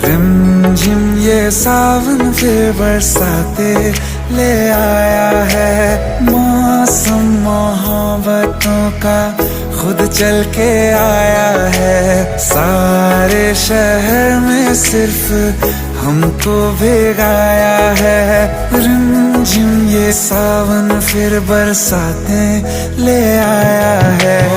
रिमझिम ये सावन फिर बरसाते ले आया है। मौसम मोहब्बतों का खुद चल के आया है। सारे शहर में सिर्फ हमको भिगाया है। रिमझिम ये सावन फिर बरसाते ले आया है।